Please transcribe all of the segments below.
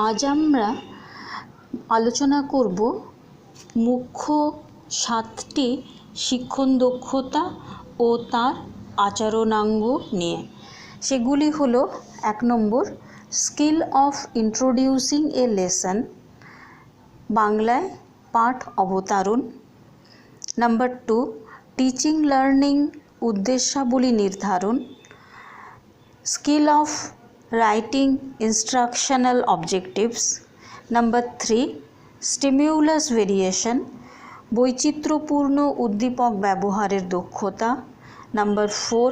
আজ আমরা আলোচনা করব মুখ্য 7টি শিক্ষণ দক্ষতা ও তার আচরণাঙ্গ নিয়ে। সেগুলি হলো 1 নম্বর skill of introducing a lesson, বাংলায় পাঠ অবতারণ। নাম্বার 2 টিচিং লার্নিং উদ্দেশ্যাবলী নির্ধারণ, skill of writing instructional objectives. Number 3 stimulus variation, বৈচিত্র্যপূর্ণ উদ্দীপক ব্যবহারের দক্ষতা। Number 4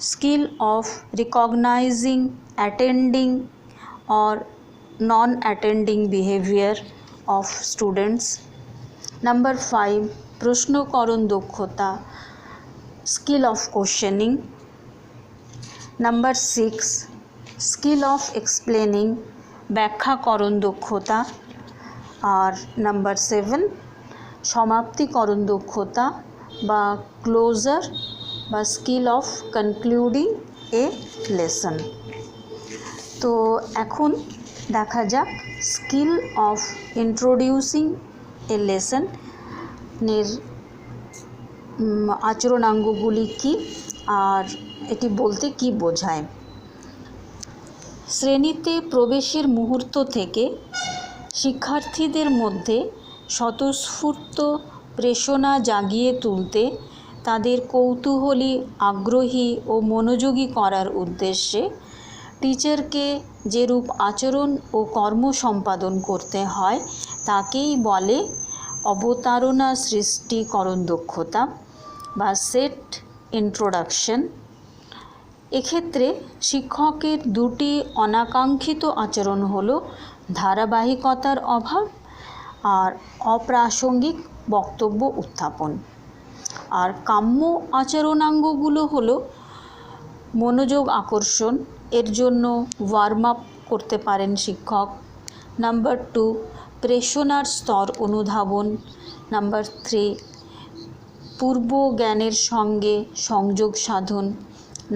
skill of recognising attending or non-attending behavior of students. Number 5 প্রশ্নকরণ দক্ষতা, skill of questioning. Number 6 skill of explaining, ব্যাখ্যাকরণ দক্ষতা। আর নাম্বার 7 সমাপ্তিকরণ দক্ষতা বা ক্লোজার বা skill of concluding a lesson. তো এখন দেখা যাক স্কিল অফ ইন্ট্রোডিউসিং এ লেসনের আচরণাঙ্গগুলি কী আর এটি বলতে কী বোঝায়। শ্রেণীতে প্রবেশের মুহূর্ত থেকে শিক্ষার্থীদের মধ্যে স্বতঃস্ফূর্ত প্রেরণা জাগিয়ে তুলতে, তাদের কৌতূহলী, আগ্রহী ও মনোযোগী করার উদ্দেশ্যে টিচারকে যেরূপ আচরণ ও কর্ম সম্পাদন করতে হয় তাকেই বলে অবতারণা সৃষ্টিকরণ দক্ষতা বা সেট ইন্ট্রোডাকশন। এক্ষেত্রে শিক্ষকের দুটি অনাকাঙ্ক্ষিত আচরণ হলো ধারাবাহিকতার অভাব আর অপ্রাসঙ্গিক বক্তব্য উত্থাপন। আর কাম্য আচরণাঙ্গগুলো হলো মনোযোগ আকর্ষণ, এর জন্য ওয়ার্ম আপ করতে পারেন শিক্ষক। নাম্বার 2 প্রেরণার স্তর অনুধাবন। নাম্বার 3 পূর্ব জ্ঞানের সঙ্গে সংযোগ সাধন।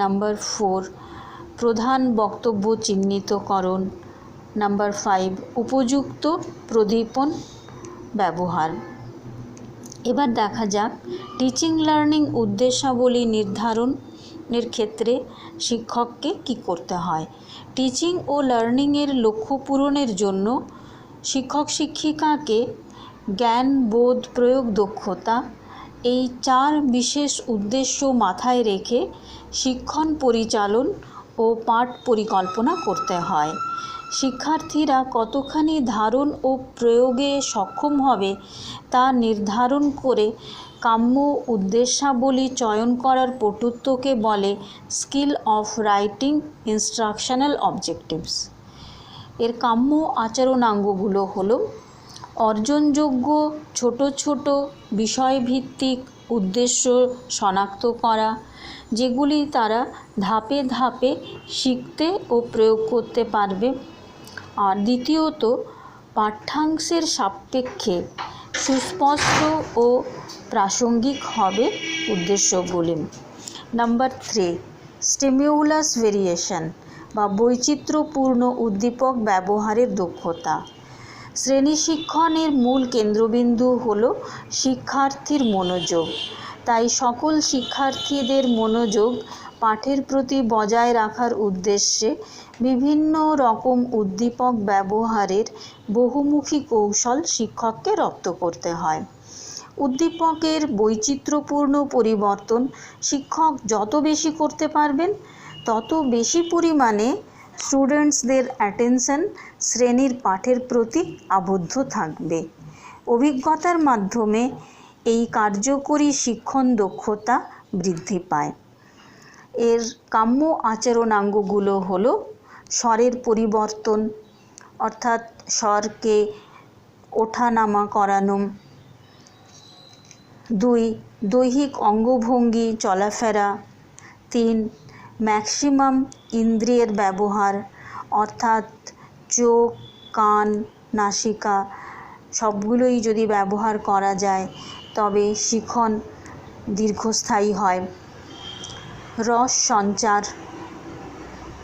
নাম্বার 4 প্রধান বক্তব্য চিহ্নিতকরণ। নাম্বার 5 উপযুক্ত প্রদীপন ব্যবহার। এবার দেখা যাক টিচিং লার্নিং উদ্দেশ্যাবলী নির্ধারণের ক্ষেত্রে শিক্ষককে কি করতে হয়। টিচিং ও লার্নিংয়ের লক্ষ্য পূরণের জন্য শিক্ষক শিক্ষিকাকে জ্ঞান, বোধ, প্রয়োগ দক্ষতা, এই 4 বিশেষ উদ্দেশ্য মাথায় রেখে শিক্ষণ পরিচালন ও পাঠ পরিকল্পনা করতে হয়। শিক্ষার্থীরা কতখানি ধারণ ও প্রয়োগে সক্ষম হবে তা নির্ধারণ করে কাম্য উদ্দেশ্যাবলী চয়ন করার পটুত্বকে বলে skill of writing instructional objectives. এর কাম্য আচরণাঙ্গগুলো হলো অর্জনযোগ্য ছোট ছোট বিষয়ভিত্তিক উদ্দেশ্য শনাক্ত করা, যেগুলি তারা ধাপে ধাপে শিখতে ও প্রয়োগ করতে পারবে। আর দ্বিতীয়ত পাঠ্যাংশের সাপেক্ষে সুস্পষ্ট ও প্রাসঙ্গিক হবে উদ্দেশ্যগুলি। নাম্বার 3 স্টিমিউলাস ভেরিয়েশন বা বৈচিত্র্যপূর্ণ উদ্দীপক ব্যবহারের দক্ষতা। শ্রেণী শিক্ষণের মূল কেন্দ্রবিন্দু হলো শিক্ষার্থীর মনোযোগ, তাই সকল শিক্ষার্থীদের মনোযোগ পাঠের প্রতি বজায় রাখার উদ্দেশ্যে বিভিন্ন রকম উদ্দীপক ব্যবহারের বহুমুখী কৌশল শিক্ষককে রপ্ত করতে হয়। উদ্দীপকের বৈচিত্র্যপূর্ণ পরিবর্তন শিক্ষক যত বেশি করতে পারবেন তত বেশি পরিমাণে স্টুডেন্টসদের অ্যাটেনশন শ্রেণীর পাঠের প্রতি আবদ্ধ থাকবে। অভিজ্ঞতার মাধ্যমে এই কার্যকরী শিক্ষণ দক্ষতা বৃদ্ধি পায়। এর কাম্য আচরণাঙ্গগুলো হলো স্বরের পরিবর্তন, অর্থাৎ স্বরকে ওঠানামা করানো। 2 দৈহিক অঙ্গভঙ্গি চলাফেরা। 3 ম্যাক্সিমাম ইন্দ্রিয়ের ব্যবহার, অর্থাৎ চোখ, কান, নাসিকা সবগুলোই যদি ব্যবহার করা যায় তবে শিখন দীর্ঘস্থায়ী হয়। রস সঞ্চার।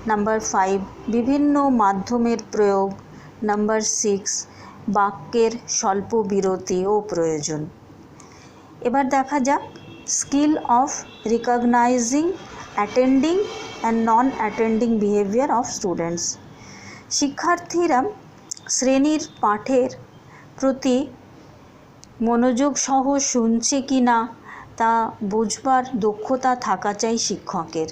নাম্বার 5 বিভিন্ন মাধ্যমের প্রয়োগ, নাম্বার 6, বাক্যের স্বল্প বিরতিও প্রয়োজন। এবার দেখা যাক skill of recognising attending and non attending behaviour of students. শিক্ষার্থীরা শ্রেণীর পাঠের প্রতি মনোযোগ সহ শুনছে কি না তা বুঝবার দক্ষতা থাকা চাই শিক্ষকের।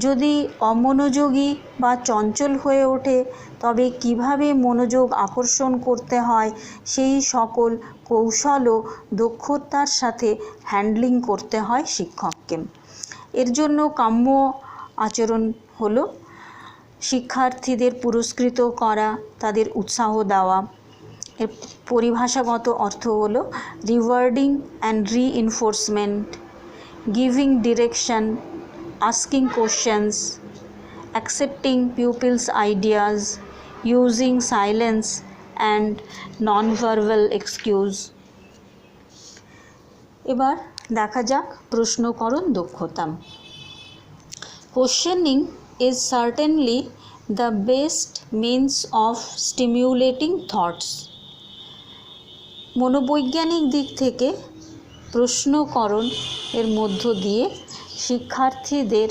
যদি অমনোযোগী বা চঞ্চল হয়ে ওঠে তবে কিভাবে মনোযোগ আকর্ষণ করতে হয় সেই সকল কৌশল ও দক্ষতার সাথে হ্যান্ডলিং করতে হয় শিক্ষককে। এর জন্য কাম্য আচরণ হলো শিক্ষার্থীদের পুরস্কৃত করা, তাদের উৎসাহ দেওয়া। এর পরিভাষাগত অর্থ হলো rewarding and reinforcement, giving direction, asking questions, accepting pupils' ideas, using silence and non-verbal excuse। এবার দেখা যাক প্রশ্নকরণ দক্ষতা। Questioning is certainly the best means of stimulating thoughts। মনোবৈজ্ঞানিক দিক থেকে প্রশ্নকরণ এর মধ্য দিয়ে শিক্ষার্থীদের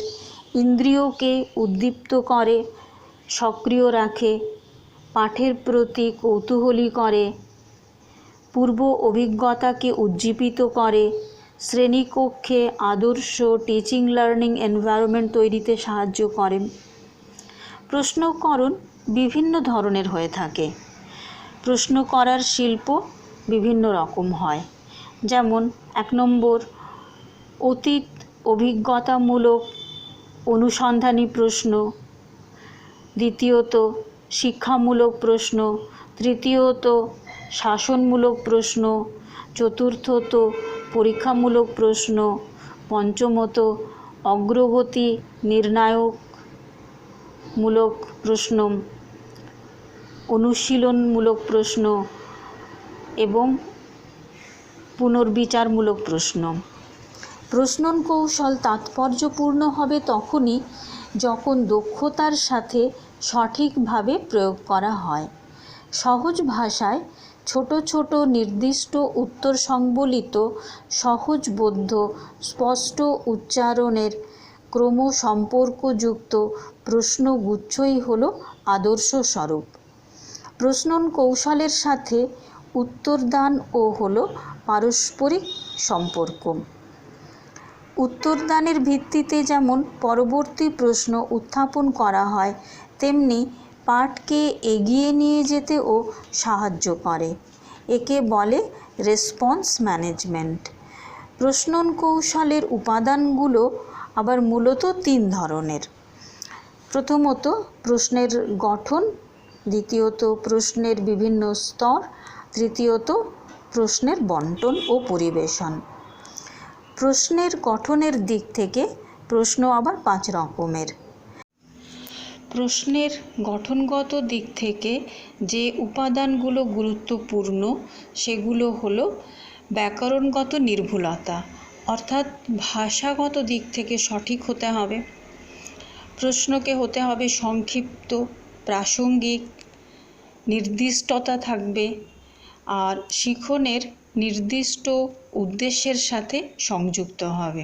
ইন্দ্রিয়কে উদ্দীপ্ত করে, সক্রিয় রাখে, পাঠের প্রতি কৌতূহলী করে, পূর্ব অভিজ্ঞতাকে উজ্জীবিত করে, শ্রেণীকক্ষে আদর্শ টিচিং লার্নিং এনভায়রনমেন্ট তৈরিতে সাহায্য করে। প্রশ্নকরণ বিভিন্ন ধরনের হয়ে থাকে। প্রশ্ন করার শিল্প বিভিন্ন রকম হয়। যেমন 1 নম্বর অতীত অভিজ্ঞতামূলক অনুসন্ধানী প্রশ্ন, দ্বিতীয়ত শিক্ষামূলক প্রশ্ন, তৃতীয়ত শাসনমূলক প্রশ্ন, চতুর্থত পরীক্ষামূলক প্রশ্ন, পঞ্চমত অগ্রগতি নির্ণায়কমূলক প্রশ্ন, অনুশীলনমূলক প্রশ্ন এবং পুনর্বিচারমূলক প্রশ্ন। প্রশ্নন কৌশল তাৎপর্যপূর্ণ হবে তখনই যখন দক্ষতার সাথে সঠিকভাবে প্রয়োগ করা হয়। সহজ ভাষায় ছোট ছোট নির্দিষ্ট উত্তর সংবলিত সহজবোধ্য স্পষ্ট উচ্চারণের ক্রমসম্পর্কযুক্ত প্রশ্নগুচ্ছই হলো আদর্শ স্বরূপ। প্রশ্নন কৌশলের সাথে উত্তরদানও হলো পারস্পরিক সম্পর্ক। উত্তরদানের ভিত্তিতে যেমন পরবর্তী প্রশ্ন উত্থাপন করা হয়, তেমনি পাঠকে এগিয়ে নিয়ে যেতেও সাহায্য করে। একে বলে রেসপন্স ম্যানেজমেন্ট। প্রশ্নন কৌশলের উপাদানগুলো আবার মূলত 3 ধরনের। প্রথমত প্রশ্নের গঠন, দ্বিতীয়ত প্রশ্নের বিভিন্ন স্তর, তৃতীয়ত প্রশ্নের বন্টন ও পরিবেশন। প্রশ্নের গঠনের দিক থেকে প্রশ্ন আবার 5 রকমের। প্রশ্নের গঠনগত দিক থেকে যে উপাদানগুলো গুরুত্বপূর্ণ সেগুলো হলো ব্যাকরণগত নির্ভুলতা, অর্থাৎ ভাষাগত দিক থেকে সঠিক হতে হবে। প্রশ্নকে হতে হবে সংক্ষিপ্ত, প্রাসঙ্গিক, নির্দিষ্টতা থাকবে আর শিখনের নির্দিষ্ট উদ্দেশ্যের সাথে সংযুক্ত হবে।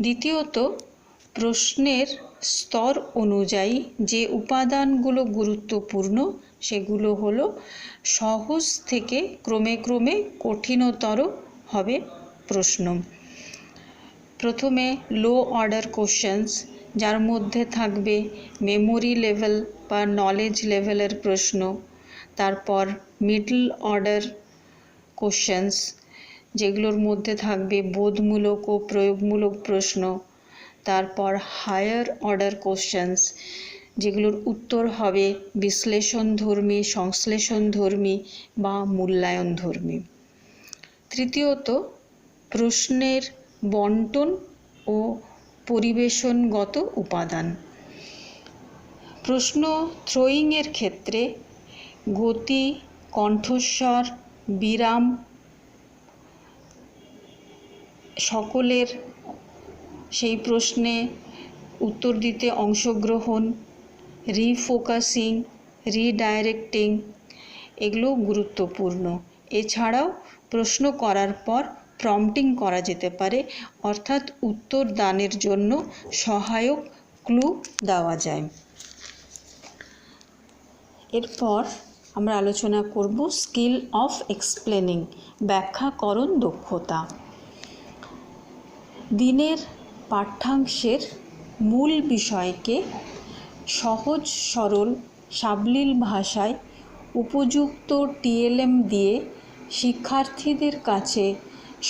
দ্বিতীয়ত প্রশ্নের স্তর অনুযায়ী যে উপাদানগুলো গুরুত্বপূর্ণ সেগুলো হলো সহজ থেকে ক্রমে ক্রমে কঠিনতর হবে প্রশ্ন। প্রথমে লো অর্ডার কোশ্চেন্স, যার মধ্যে থাকবে মেমোরি লেভেল বা নলেজ লেভেলের প্রশ্ন। তারপর মিডল অর্ডার কোশ্চেন্স, যেগুলোর মধ্যে থাকবে বোধমূলক ও প্রয়োগমূলক প্রশ্ন। তারপর হায়ার অর্ডার কোশ্চেন্স, যেগুলোর উত্তর হবে বিশ্লেষণধর্মী, সংশ্লেষণধর্মী বা মূল্যায়নধর্মী। তৃতীয়ত প্রশ্নের বন্টন ও পরিবেশনগত উপাদান। প্রশ্ন থ্রোয়িংয়ের ক্ষেত্রে গতি, কণ্ঠস্বর, বিরাম, সকলের সেই প্রশ্নে উত্তর দিতে অংশগ্রহণ, রিফোকাসিং, রিডাইরেক্টিং, এগুলো গুরুত্বপূর্ণ। এছাড়াও প্রশ্ন করার পর প্রম্পটিং করা যেতে পারে, অর্থাৎ উত্তর দানের জন্য সহায়ক ক্লু দেওয়া যায়। এরপর আমরা আলোচনা করব স্কিল অফ এক্সপ্লেনিং, ব্যাখ্যাকরণ দক্ষতা। দিনের পাঠ্যাংশের মূল বিষয়কে সহজ সরল সাবলীল ভাষায় উপযুক্ত টিএলএম দিয়ে শিক্ষার্থীদের কাছে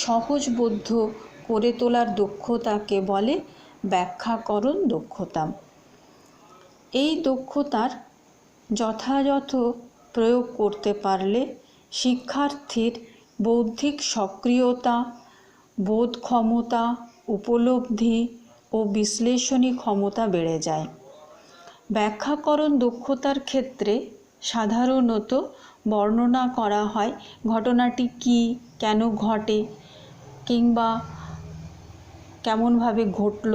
সহজবোধ্য করে তোলার দক্ষতাকে বলে ব্যাখ্যাকরণ দক্ষতা। এই দক্ষতার যথাযথ প্রয়োগ করতে পারলে শিক্ষার্থীর বৌদ্ধিক সক্রিয়তা, বোধ ক্ষমতা, উপলব্ধি ও বিশ্লেষণী ক্ষমতা বেড়ে যায়। ব্যাখ্যাকরণ দক্ষতার ক্ষেত্রে সাধারণত বর্ণনা করা হয় ঘটনাটি কী, কেন ঘটে, কিংবা কেমনভাবে ঘটল,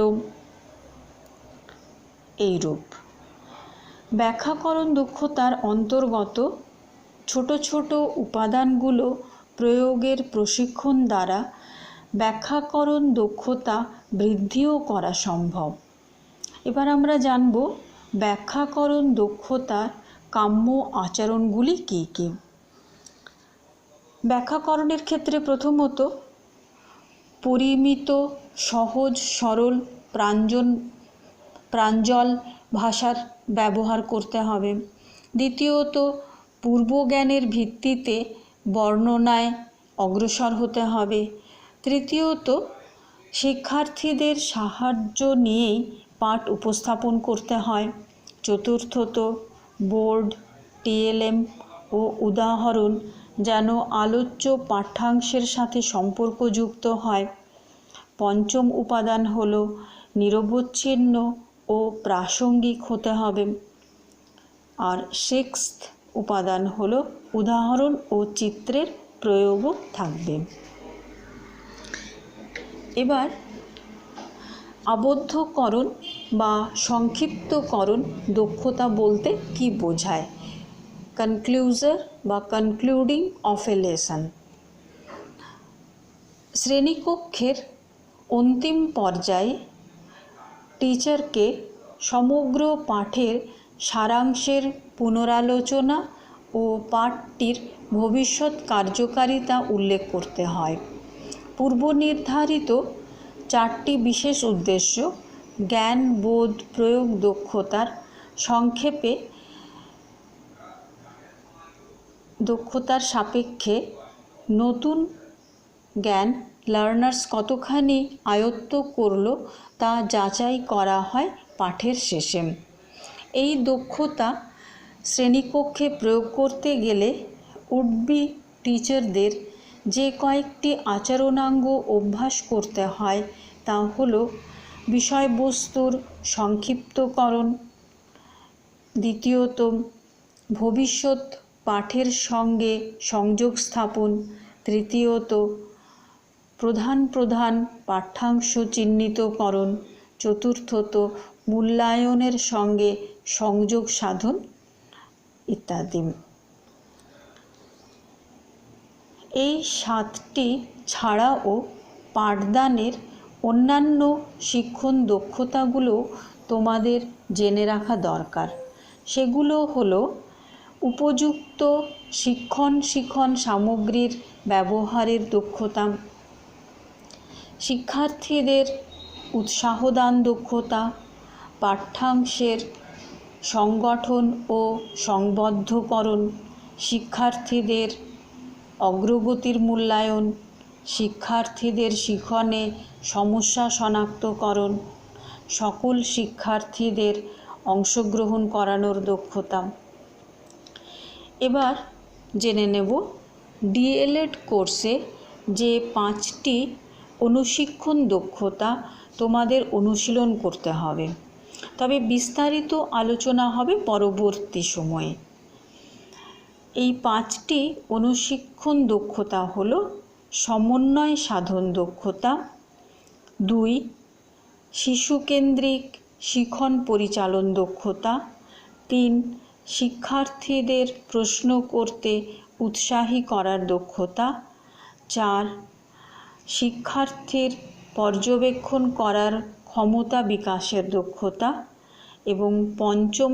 এইরূপ। ব্যাখ্যাকরণ দক্ষতার অন্তর্গত ছোট ছোট উপাদানগুলো প্রয়োগের প্রশিক্ষণ দ্বারা ব্যাখ্যাকরণ দক্ষতা বৃদ্ধিও করা সম্ভব। এবার আমরা জানব ব্যাখ্যাকরণ দক্ষতার কাম্য আচরণগুলি কী কী। ব্যাখ্যাকরণের ক্ষেত্রে প্রথমত পরিমিত, সহজ সরল প্রাঞ্জল ভাষার ব্যবহার করতে হবে। দ্বিতীয়ত পূর্বজ্ঞানের ভিত্তিতে বর্ণনায় অগ্রসর হতে হবে। তৃতীয়ত শিক্ষার্থীদের সাহায্য নিয়েই পাঠ উপস্থাপন করতে হয়। চতুর্থত বোর্ড, টিএলএম ও উদাহরণ যেন আলোচ্য পাঠ্যাংশের সাথে সম্পর্কযুক্ত হয়। পঞ্চম উপাদান হল নিরবচ্ছিন্ন ও প্রাসঙ্গিক হতে হবে। আর সিক্সথ উপাদান হল উদাহরণ ও চিত্রের প্রয়োগও থাকবে। এবার আবদ্ধকরণ বা সংক্ষিপ্তকরণ দক্ষতা বলতে কি বোঝায়? কনক্লুজার বা কনক্লুডিং অফ এ লেসন। শ্রেণীকক্ষের অন্তিম পর্যায়ে টিচারকে সমগ্র পাঠের সারাংশের পুনরালোচনা ও পাঠটির ভবিষ্যৎ কার্যকারিতা উল্লেখ করতে হয়। পূর্বনির্ধারিত 4টি বিশেষ উদ্দেশ্য জ্ঞান, বোধ, প্রয়োগ দক্ষতার সংক্ষেপে দক্ষতার সাপেক্ষে নতুন জ্ঞান লার্নার্স কতখানি আয়ত্ত করলো তা যাচাই করা হয় পাঠের শেষে। এই দক্ষতা শ্রেণীকক্ষে প্রয়োগ করতে গেলে উড-বি টিচারদের যে কয়েকটি আচরণাঙ্গ অভ্যাস করতে হয় তা হলো বিষয়বস্তুর সংক্ষিপ্তকরণ, দ্বিতীয়ত ভবিষ্যৎ পাঠের সঙ্গে সংযোগ স্থাপন, তৃতীয়ত প্রধান পাঠ্যাংশ চিহ্নিতকরণ, চতুর্থত মূল্যায়নের সঙ্গে সংযোগ সাধন ইত্যাদি। এই 7টি ছাড়াও পাঠদানের অন্যান্য শিক্ষণ দক্ষতাগুলো তোমাদের জেনে রাখা দরকার। সেগুলো হলো উপযুক্ত শিক্ষণ সামগ্রীর ব্যবহারের দক্ষতা, শিক্ষার্থীদের উৎসাহদান দক্ষতা, পাঠ্যাংশের সংগঠন ও সংবদ্ধকরণ, শিক্ষার্থীদের অগ্রগতির মূল্যায়ন, শিক্ষার্থীদের শিখনে সমস্যা শনাক্তকরণ, সকল শিক্ষার্থীদের অংশগ্রহণ করানোর দক্ষতা। এবার জেনে নেব ডিএলএড কোর্সে যে 5টি অনুশিক্ষণ দক্ষতা তোমাদের অনুশীলন করতে হবে, তবে বিস্তারিত আলোচনা হবে পরবর্তী সময়ে। এই 5টি অনুশিক্ষণ দক্ষতা হলো সমন্বয় সাধন দক্ষতা, 2 শিশুকেন্দ্রিক শিখন পরিচালন দক্ষতা, 3 শিক্ষার্থীদের প্রশ্ন করতে উৎসাহী করার দক্ষতা। 4 শিক্ষার্থীর পর্যবেক্ষণ করার ক্ষমতা বিকাশের দক্ষতা। এবং 5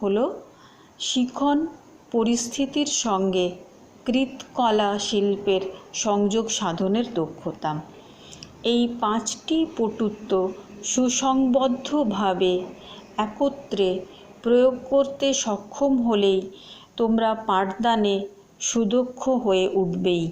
হলো শিখন পরিস্থিতির সঙ্গে কৃৎকলা শিল্পের সংযোগ সাধনের দক্ষতা। এই 5টি পটুত্ব সুসংবদ্ধভাবে একত্রে প্রয়োগ করতে সক্ষম হলেই তোমরা পাঠদানে সুদক্ষ হয়ে উঠবেই।